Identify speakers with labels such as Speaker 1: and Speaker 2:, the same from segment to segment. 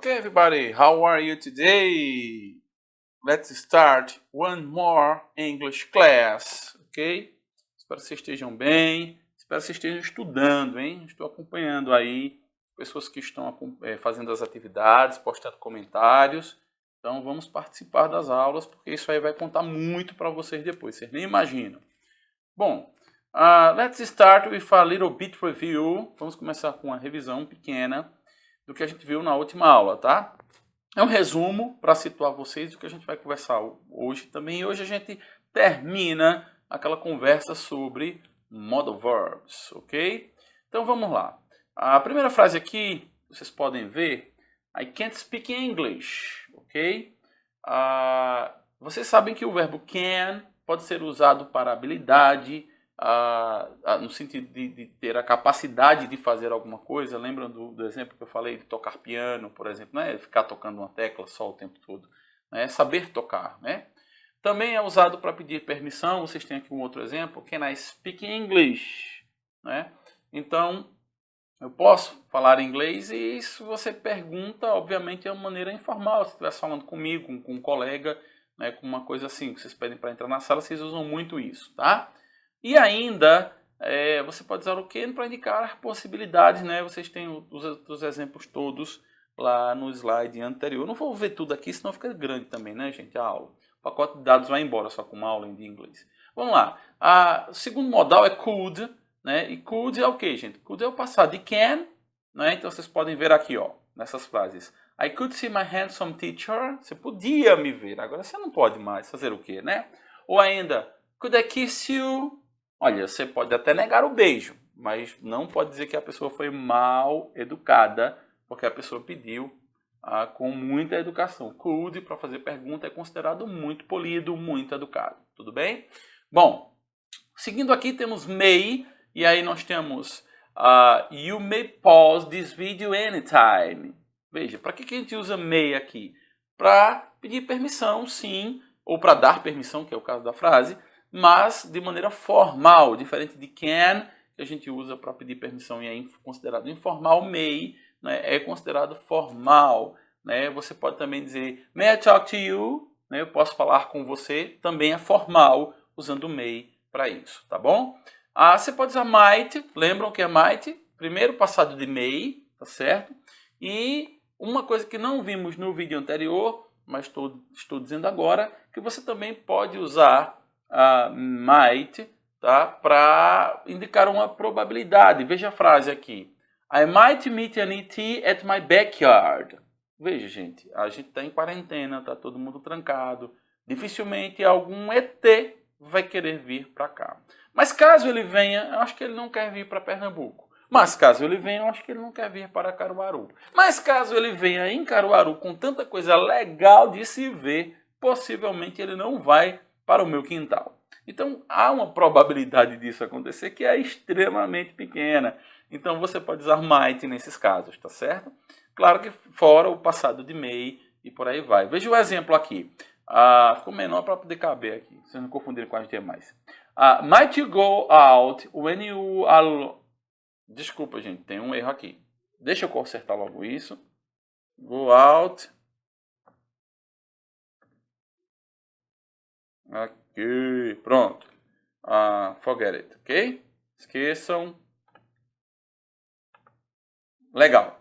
Speaker 1: Okay, everybody, how are you today? Let's start one more English class, ok? Espero que vocês estejam bem, espero que vocês estejam estudando, hein? Estou acompanhando aí pessoas que estão fazendo as atividades, postando comentários. Então vamos participar das aulas, porque isso aí vai contar muito para vocês depois, vocês nem imaginam. Bom, let's start with a little bit review. Vamos começar com uma revisão pequena do que a gente viu na última aula, tá? É um resumo para situar vocês do que a gente vai conversar hoje também. E hoje a gente termina aquela conversa sobre modal verbs, ok? Então vamos lá. A primeira frase aqui, vocês podem ver, I can't speak English, ok? Vocês sabem que o verbo can pode ser usado para habilidade, no sentido de ter a capacidade de fazer alguma coisa. Lembram do exemplo que eu falei de tocar piano, por exemplo, né? Ficar tocando uma tecla só o tempo todo, né? Saber tocar, né? Também é usado para pedir permissão. Vocês têm aqui um outro exemplo, Can I speak English? Né? Então, eu posso falar inglês, e isso você pergunta, obviamente, de uma maneira informal. Se estivesse falando comigo, com um colega, né, com uma coisa assim, que vocês pedem para entrar na sala, vocês usam muito isso, tá? E ainda, você pode usar o can para indicar possibilidades, né? Vocês têm os exemplos todos lá no slide anterior. Eu não vou ver tudo aqui, senão fica grande também, né, gente, a aula. O pacote de dados vai embora só com uma aula de inglês. Vamos lá. O segundo modal é could, né? E could é o que, gente? Could é o passado de can, né? Então vocês podem ver aqui, ó, nessas frases. I could see my handsome teacher. Você podia me ver, agora você não pode mais. Fazer o quê, né? Ou ainda, could I kiss you? Olha, você pode até negar o beijo, mas não pode dizer que a pessoa foi mal educada, porque a pessoa pediu com muita educação. Could, para fazer pergunta, é considerado muito polido, muito educado. Tudo bem? Bom, seguindo aqui temos may, e aí nós temos you may pause this video anytime. Veja, para que a gente usa may aqui? Para pedir permissão, sim, ou para dar permissão, que é o caso da frase, mas de maneira formal, diferente de can, que a gente usa para pedir permissão e é considerado informal. May, né, é considerado formal, né? Você pode também dizer may I talk to you, né? Eu posso falar com você, também é formal, usando may para isso, tá bom? Você pode usar might, lembram que é might? Primeiro passado de may, tá certo? E uma coisa que não vimos no vídeo anterior, mas estou dizendo agora, que você também pode usar might, tá? Para indicar uma probabilidade. Veja a frase aqui. I might meet an ET at my backyard. Veja, gente, a gente está em quarentena, está todo mundo trancado. Dificilmente algum ET vai querer vir para cá. Mas caso ele venha, eu acho que ele não quer vir para Pernambuco. Mas caso ele venha, eu acho que ele não quer vir para Caruaru. Mas caso ele venha em Caruaru com tanta coisa legal de se ver, possivelmente ele não vai para o meu quintal. Então, há uma probabilidade disso acontecer que é extremamente pequena. Então, você pode usar might nesses casos, tá certo? Claro que fora o passado de may e por aí vai. Veja o exemplo aqui. Ficou menor para poder caber aqui, vocês não confundirem com as demais. Might you go out when you are... Desculpa, gente, tem um erro aqui. Deixa eu consertar logo isso. Go out... Ok, pronto. Forget it, ok? Esqueçam. Legal.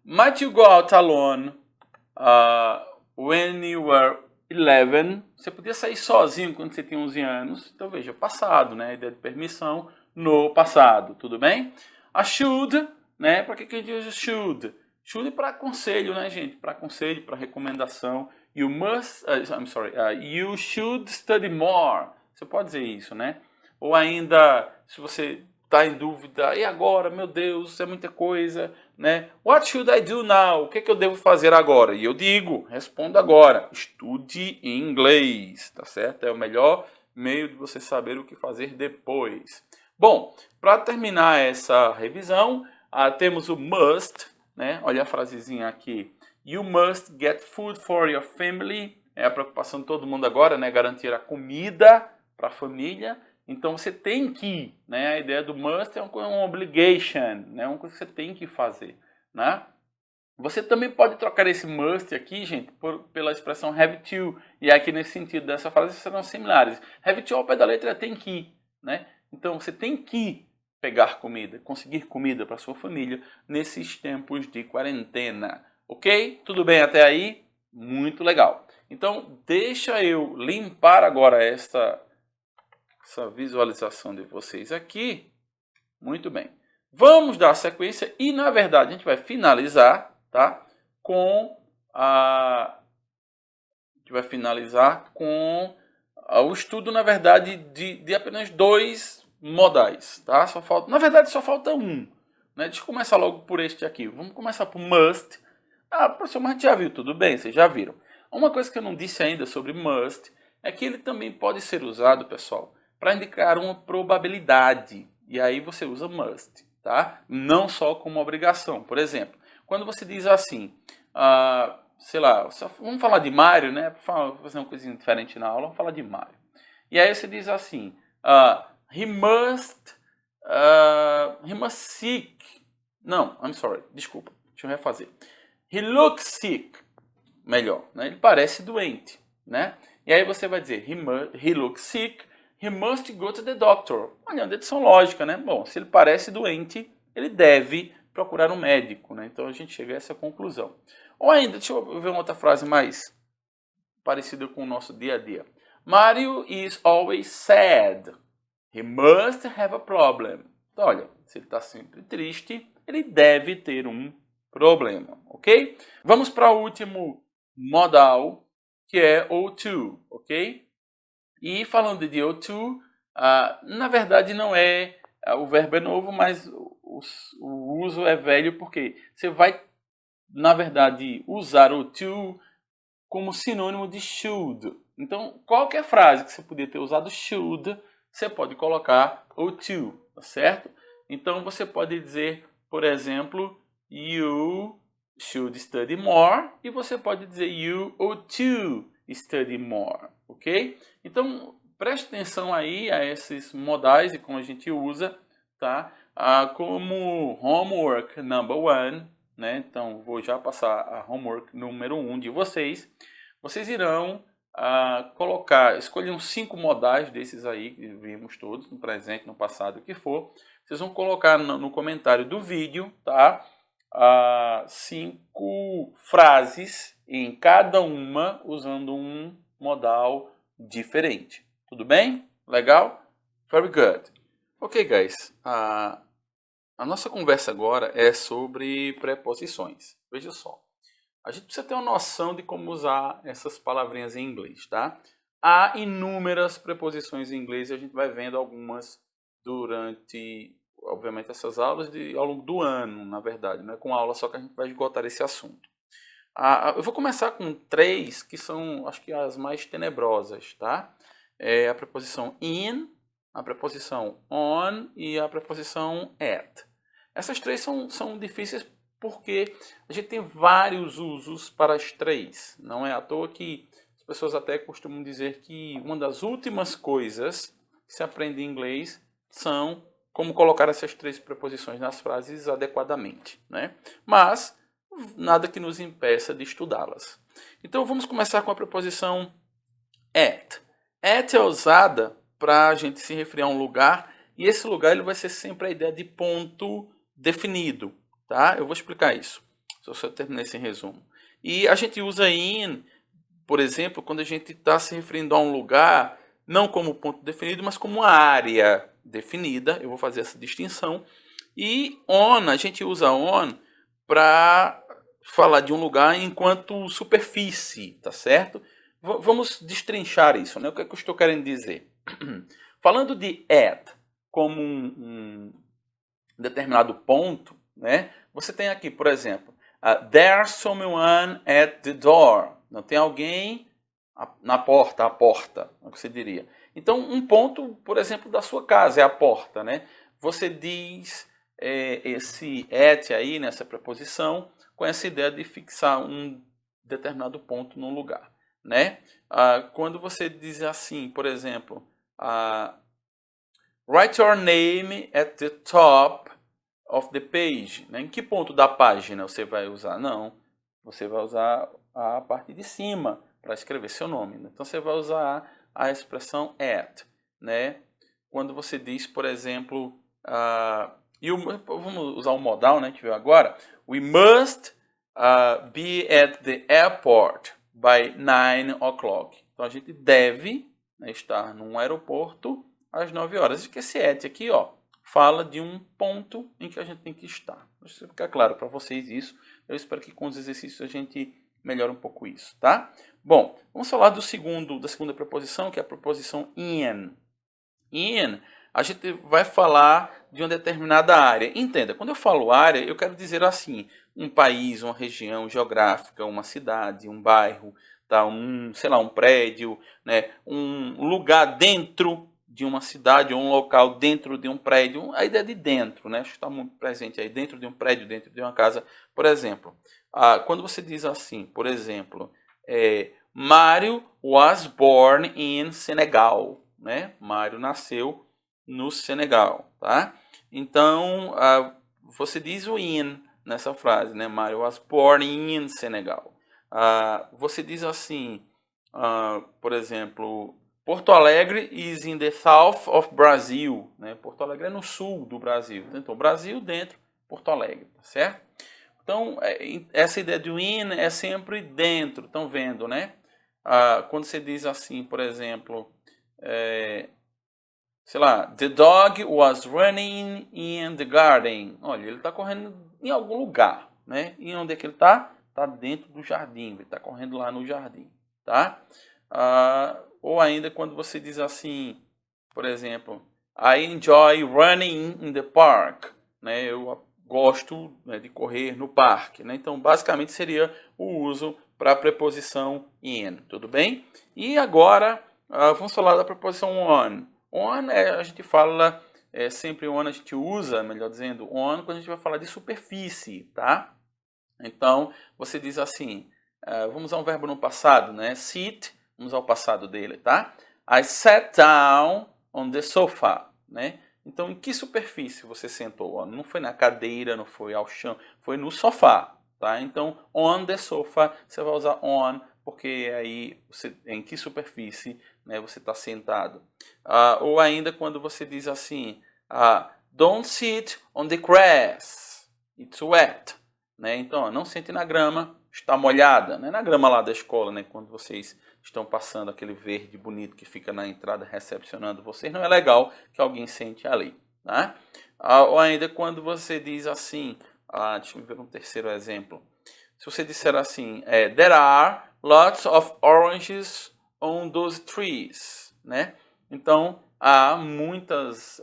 Speaker 1: Might you go out alone when you were 11? Você podia sair sozinho quando você tinha 11 anos. Então veja, passado, né? Ideia de permissão no passado, tudo bem? A should, né? Para que a gente usa should? Should para conselho, né, gente? Para conselho, para recomendação. You must, you should study more. Você pode dizer isso, né? Ou ainda, se você está em dúvida, e agora, meu Deus, isso é muita coisa, né? What should I do now? O que eu devo fazer agora? E eu digo, respondo agora, estude inglês, tá certo? É o melhor meio de você saber o que fazer depois. Bom, para terminar essa revisão, temos o must, né? Olha a frasezinha aqui. You must get food for your family. É a preocupação de todo mundo agora, né? Garantir a comida para a família. Então você tem que, né? A ideia do must é uma obligation, né? Uma coisa que você tem que fazer, né? Você também pode trocar esse must aqui, gente, pela expressão have to. E aqui nesse sentido dessa frase serão similares. Have to ao pé da letra é tem que, né? Então você tem que pegar comida, conseguir comida para sua família nesses tempos de quarentena. Ok? Tudo bem até aí? Muito legal. Então deixa eu limpar agora essa visualização de vocês aqui. Muito bem. Vamos dar sequência e, na verdade, a gente vai finalizar, tá? A gente vai finalizar com o estudo, na verdade, de apenas 2 modais, tá? Na verdade, só falta um, né? Deixa eu começar logo por este aqui. Vamos começar por must. Ah, professor, mas a gente já viu, tudo bem, vocês já viram. Uma coisa que eu não disse ainda sobre must é que ele também pode ser usado, pessoal, para indicar uma probabilidade. E aí você usa must, tá? Não só como obrigação. Por exemplo, quando você diz assim, sei lá, vamos falar de Mário, né? Para fazer uma coisinha diferente na aula, vamos falar de Mário. E aí você diz assim, he must seek. Não, I'm sorry, desculpa, deixa eu refazer. He looks sick. Melhor, né? Ele parece doente, né? E aí você vai dizer, he looks sick, he must go to the doctor. Olha, uma dedução lógica, né? Bom, se ele parece doente, ele deve procurar um médico, né? Então a gente chega a essa conclusão. Ou ainda, deixa eu ver uma outra frase mais parecida com o nosso dia a dia. Mario is always sad. He must have a problem. Então, olha, se ele está sempre triste, ele deve ter um problema, ok? Vamos para o último modal, que é O2, ok? E falando de O2, na verdade não é, o verbo é novo, mas o uso é velho, porque você vai, na verdade, usar o to como sinônimo de should. Então, qualquer frase que você podia ter usado should, você pode colocar o to, tá certo? Então, você pode dizer, por exemplo, you should study more, e você pode dizer you ought to study more, ok? Então, preste atenção aí a esses modais e como a gente usa, tá? Como homework number 1, né? Então, vou já passar a homework número 1 de vocês. Vocês irão escolher uns 5 modais desses aí, que vimos todos, no presente, no passado, o que for. Vocês vão colocar no comentário do vídeo, tá? 5 frases em cada uma, usando um modal diferente. Tudo bem? Legal? Very good. Ok, guys. A nossa conversa agora é sobre preposições. Veja só. A gente precisa ter uma noção de como usar essas palavrinhas em inglês, tá? Há inúmeras preposições em inglês e a gente vai vendo algumas durante, obviamente, essas aulas ao longo do ano, na verdade. Não é com aula só que a gente vai esgotar esse assunto. Eu vou começar com 3 que são, acho que, as mais tenebrosas, tá? É a preposição in, a preposição on e a preposição at. Essas 3 são difíceis porque a gente tem vários usos para as 3. Não é à toa que as pessoas até costumam dizer que uma das últimas coisas que se aprende em inglês são como colocar essas 3 preposições nas frases adequadamente, né? Mas nada que nos impeça de estudá-las. Então vamos começar com a preposição at. At é usada para a gente se referir a um lugar, e esse lugar ele vai ser sempre a ideia de ponto definido, tá? Eu vou explicar isso, se eu terminar esse resumo. E a gente usa in, por exemplo, quando a gente está se referindo a um lugar, não como ponto definido, mas como uma área definida. Eu vou fazer essa distinção. E on, a gente usa on para falar de um lugar enquanto superfície, tá certo? Vamos destrinchar isso, né? O que é que eu estou querendo dizer? Falando de at como um determinado ponto, né? Você tem aqui, por exemplo, there's someone at the door. Não tem alguém na porta, a porta, é o que você diria. Então, um ponto, por exemplo, da sua casa é a porta, né? Você diz esse at aí, nessa preposição, com essa ideia de fixar um determinado ponto num lugar, né? Quando você diz assim, por exemplo, write your name at the top of the page. Né? Em que ponto da página você vai usar? Não. você vai usar a parte de cima para escrever seu nome, né? Então você vai usar a expressão at, né? Quando você diz, por exemplo, vamos usar o modal, né, que viu agora. We must be at the airport by 9 o'clock. Então a gente deve, né, estar num aeroporto às 9 horas. E que esse at aqui, ó, fala de um ponto em que a gente tem que estar. Deixa eu ficar claro para vocês isso. Eu espero que com os exercícios a gente melhore um pouco isso, tá? Bom, vamos falar da segunda preposição, que é a preposição in. In, a gente vai falar de uma determinada área. Entenda, quando eu falo área, eu quero dizer assim, um país, uma região geográfica, uma cidade, um bairro, tá? Sei lá, um prédio, né? Um lugar dentro de uma cidade ou um local dentro de um prédio. A ideia de dentro, né? Acho que está muito presente aí, dentro de um prédio, dentro de uma casa. Por exemplo, quando você diz assim, por exemplo, Mário was born in Senegal, né? Mário nasceu no Senegal, tá? Então, você diz o in nessa frase, né? Mário was born in Senegal. Você diz assim, por exemplo, Porto Alegre is in the south of Brazil, né? Porto Alegre é no sul do Brasil. Então, Brasil dentro, Porto Alegre, tá certo? Então, essa ideia do in é sempre dentro, estão vendo, né? Quando você diz assim, por exemplo, sei lá, the dog was running in the garden. Olha, ele está correndo em algum lugar, né? E onde é que ele está? Está dentro do jardim, ele está correndo lá no jardim, tá? Ou ainda quando você diz assim, por exemplo, I enjoy running in the park, né? Eu gosto, né, de correr no parque, né? Então, basicamente seria o uso para a preposição in, tudo bem? E agora, vamos falar da preposição on. On, a gente fala, sempre on a gente usa, melhor dizendo, on quando a gente vai falar de superfície, tá? Então, você diz assim, vamos usar um verbo no passado, né? Sit, vamos usar o passado dele, tá? I sat down on the sofa, né? Então, em que superfície você sentou? Não foi na cadeira, não foi ao chão, foi no sofá, tá? Então, on the sofa, você vai usar on, porque aí, em que superfície, né, você está sentado. Ou ainda quando você diz assim, don't sit on the grass, it's wet. Né? Então, não sente na grama, está molhada, né? Na grama lá da escola, né? Quando vocês estão passando aquele verde bonito que fica na entrada recepcionando vocês, não é legal que alguém sente ali. Né? Ou ainda quando você diz assim, deixa eu ver um terceiro exemplo. Se você disser assim, there are lots of oranges on those trees, né? Então, há muitas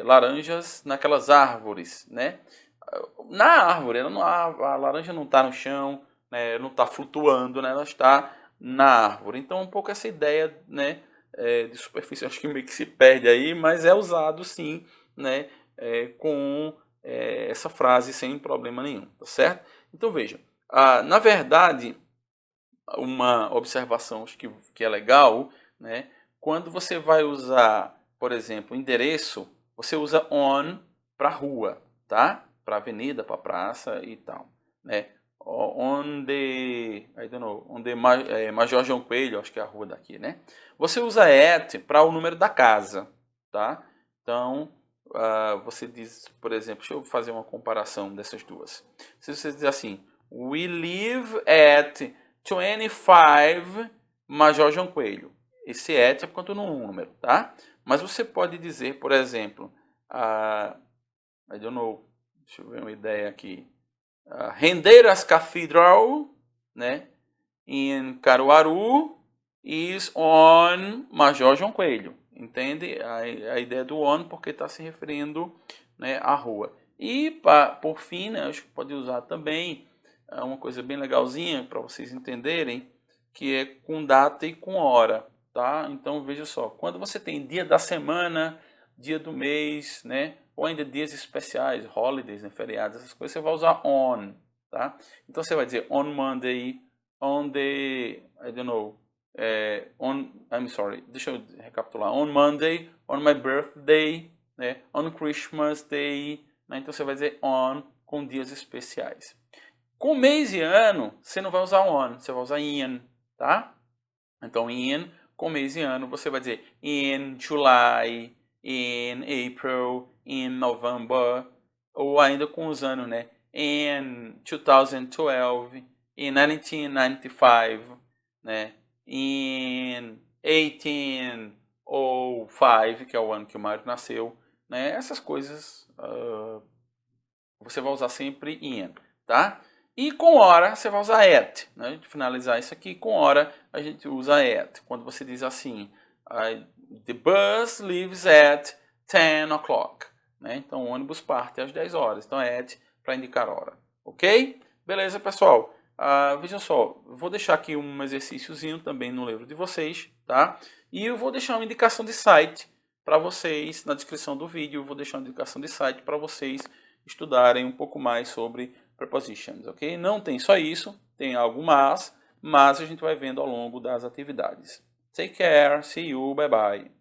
Speaker 1: laranjas naquelas árvores, né? Na árvore, a laranja não está no chão, né, não está flutuando, né, ela está na árvore. Então, um pouco essa ideia, né, de superfície, acho que meio que se perde aí, mas é usado sim, né, com essa frase sem problema nenhum, tá certo? Então, veja, na verdade, uma observação acho que é legal, né, quando você vai usar, por exemplo, endereço, você usa on para rua, tá? Para avenida, para praça e tal, né? On the, I don't know, on the Major João Coelho, acho que é a rua daqui, né? Você usa at para o número da casa, tá? Então, você diz, por exemplo, deixa eu fazer uma comparação dessas duas. Se você diz assim, we live at 25 Major João Coelho. Esse at é quanto no número, tá? Mas você pode dizer, por exemplo, I don't know, deixa eu ver uma ideia aqui. Rendeiras Cathedral, né, em Caruaru, is on Major João Coelho. Entende? A ideia do on porque está se referindo, né, à rua. E, por fim, né, acho que pode usar também uma coisa bem legalzinha para vocês entenderem, que é com data e com hora, tá? Então, veja só, quando você tem dia da semana, dia do mês, né, ou ainda dias especiais, holidays, né, feriados, essas coisas, você vai usar on, tá? Então, você vai dizer on Monday, on the, I don't know, I'm sorry, deixa eu recapitular, on Monday, on my birthday, né, on Christmas Day, né, então você vai dizer on com dias especiais. Com mês e ano, você não vai usar on, você vai usar in, tá? Então, in, com mês e ano, você vai dizer in July, in April, in November, ou ainda com os anos, né? In 2012, in 1995, né? In 1805, que é o ano que o Mário nasceu, né? Essas coisas você vai usar sempre in, tá? E com hora você vai usar at, né? De finalizar isso aqui, com hora a gente usa at. Quando você diz assim, the bus leaves at 10 o'clock, né? Então o ônibus parte às 10 horas. Então é at para indicar hora, ok? Beleza, pessoal? Vejam só, vou deixar aqui um exercíciozinho também no livro de vocês, tá? E eu vou deixar uma indicação de site para vocês na descrição do vídeo. Eu vou deixar uma indicação de site para vocês estudarem um pouco mais sobre prepositions, ok? Não tem só isso, tem algo mais, mas a gente vai vendo ao longo das atividades. Take care, see you, bye bye.